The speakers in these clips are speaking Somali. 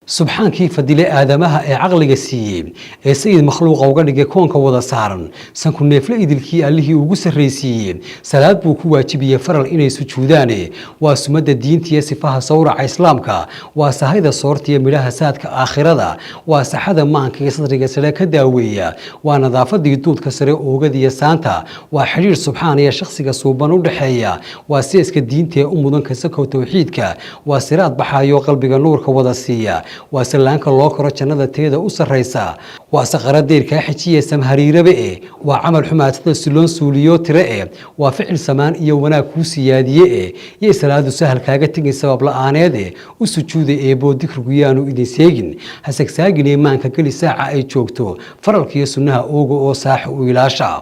subxaankii fadile aadamaha ee caqliga siiyey ee sayid makhluuqa uga dhigay koonka wada saaran sanku neefle idilkii allihii ugu sarraysiiyey salaad buu ku waajibiyey faral inay sujuudaane waa sumadda diinta iyo sifaha sawraca islaamka waa sahayda soorta iyo midhaha saadka aakhirada waa saxada maanka iyo sadriga sare ka daaweeya waa nadaafadii duudka sare oogada iyo saanta waa xidhiir subxaan iyo shakhsiga suuban u dhexeeya waa seeska diinta ee u mudan kasakow tawxiidka waa siraad baxaayo qalbiga nuurka wada siiya waa salaanka loo koro jannada teeda u sarraysa waa saqara deyrkaa xejiya samhariirabe waa camal xumaatada siloon suuliyo tire waa ficil samaan iyo wanaag kuu siyaadiye iyo salaadu sahal kaaga tegin sabab la-aaneed u sujuuda eeboo dikrigu yaanu idin seegin hasagsaagin imaanka geli saaca ay joogto faralkiiyo sunnaha ooga oo saaxa u ilaasha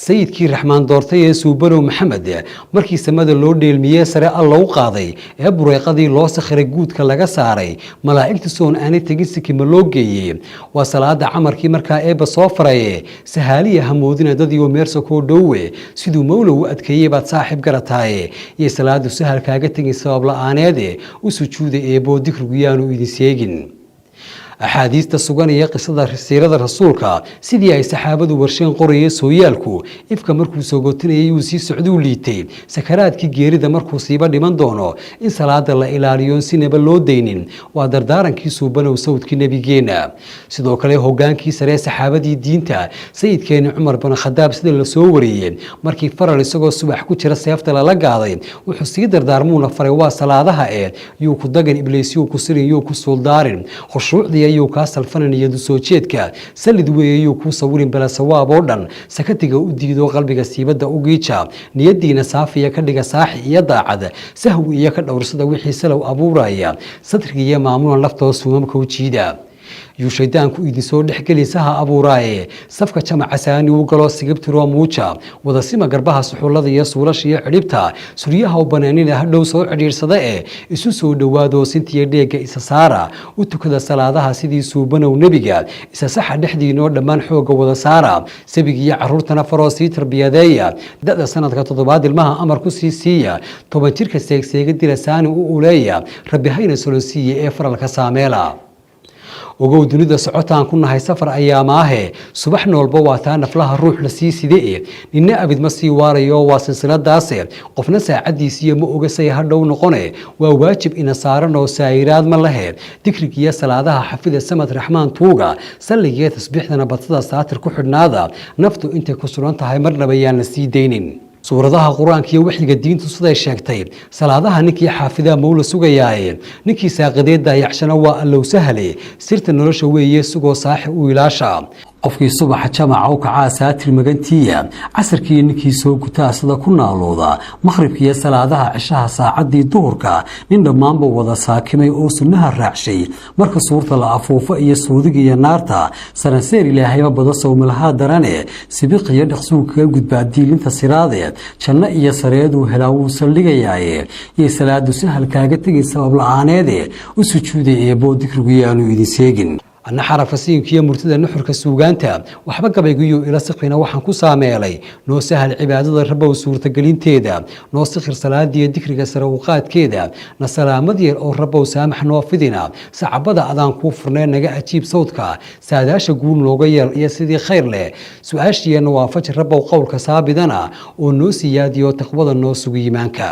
sayidkii raxmaan doortay ee suubanow maxamed markii samada loo dheelmiyey sare alla u qaaday ee bureeqadii loo sakhiray guudka laga saaray malaa'igta soon aanay tegin sikima loo geeyey waa salaada camarkii markaa eebba soo faraye sahaaliya hamoodina dadii meersa koo dhowe siduu mawlow u adkeeyey baad saaxiib garataaye iyo salaadu sahal kaaga tegin sabab la-aaneede u sujuuda eeboo dikrigu yaanu idin seegin axaadiista sugan iyo qisada siirada rasuulka sidii ay saxaabadu warsheen qorayeen sooyaalku ifka markuu soogotinayay uu sii socduu liitay sakaraadkii geerida markuu siiba dhiman doono in salaada la ilaaliyo sinaba loo daynin waa dardaarankii suubanow sawdkii nebigeenna sidoo kale hogaankii sare saxaabadii diinta sayidkeeni cumar bin khadaab sida la soo wariyey markii faral isagoo subax ku jira seefta lala gaaday wuxuu sii dardaarmuuna faray waa salaadaha yuu ku dagan ibliisyuu ku sirin yuu ku suuldaarin khushuucdii ayuu kaa salfanan iyadu soo jeedka salid weeyayuu kuu sawirin bala sawaab oo dhan sakatiga u diido qalbiga siibadda u giija niyadiina saafiya ka dhiga saaxi iyo daacad sahwi iyo ka dhowrsada wixii salow abuuraya sadriga iyo maamulan laftoo suumamka u jiida yuu shaydaanku idinsoo dhexgeli saha abuuraaye safka jamaca saani u galo sigibtiroo muuja wadasima garbaha suxullada iyo suulasha iyo cidhibta suryaha u banaanina hadhow soo cidhiirsada isu soo dhowaadoo sintiya dheegga isa saara u tukada salaadaha sidii suubanow nebiga isa saxa dhexdiinoo dhammaan xoogga wada saara sabigiiyo carruurtana faroo sii tarbiyadeeya da-da sanadka 7 ilmaha amar ku sii siiya 10 jirka seegseega dila saani u uleeya rabbi hayna solonsiiya ee faralka saameela ogow dunida socotaan ku nahay safar ayaamaahe subax noolba waa taa naflaha ruux la sii side ninna abid ma sii waarayo waa silsiladaase qofna saacadiisiiyo ma oga say hadhow noqone waa waajib ina saaran oo saayiraad ma lehe dikrigiiyo salaadaha xafida samad raxmaan tuuga salligiiyo tasbiixdana badsada saatir ku xidhnaada naftu intay ku sugan tahay marnaba yaan la sii daynin suuradaha qur-aanka iyo waxyiga diintu siday sheegtay salaadaha ninkii xaafidaa mawla sugayaaye ninkii saaqadeed daayacshana waa allow sahale sirta nolosha weeye sugoo saaxi u ilaasha qofkii subaxa jamaca u kacaa saatir magantiya casarkii ninkii soo gutaa sida ku naalooda maqribkiiyo salaadaha cishaha saacadii duhurka nin dhammaanba wada saakimay oo sunnaha raacshay marka suurta la afuufo iyo suudiga iyo naarta saranseer ilaahayba bada sawmalahaa darane sibiq iyo dhaqsuu kaga gudbaa diilinta siraade janno iyo sareeduu helaa wuu saldhigayaaye iyo salaadu sahal kaaga tegay sabab la-aaneede u sujuuday eeboo dikrigu yaanu idin seegin anna xarafasiinkiiyo murtida nuxurka suugaanta waxba gabaygiyo ila sikhina waxaan ku saameelay noo sahal cibaadada rabbow suurtagelinteeda noo sikhir salaadiyo dikriga sare u qaadkeeda na salaamad yar oo rabbow saamax noo fidina sacabada adaan kuu furnee naga ajiib sawdka saadaasha guul nooga yeel iyo sidii khayr leh su-aashiiyana waa fajir rabbow qowlka saabidana oo noo siyaadiyo taqwada noo sugu yimaanka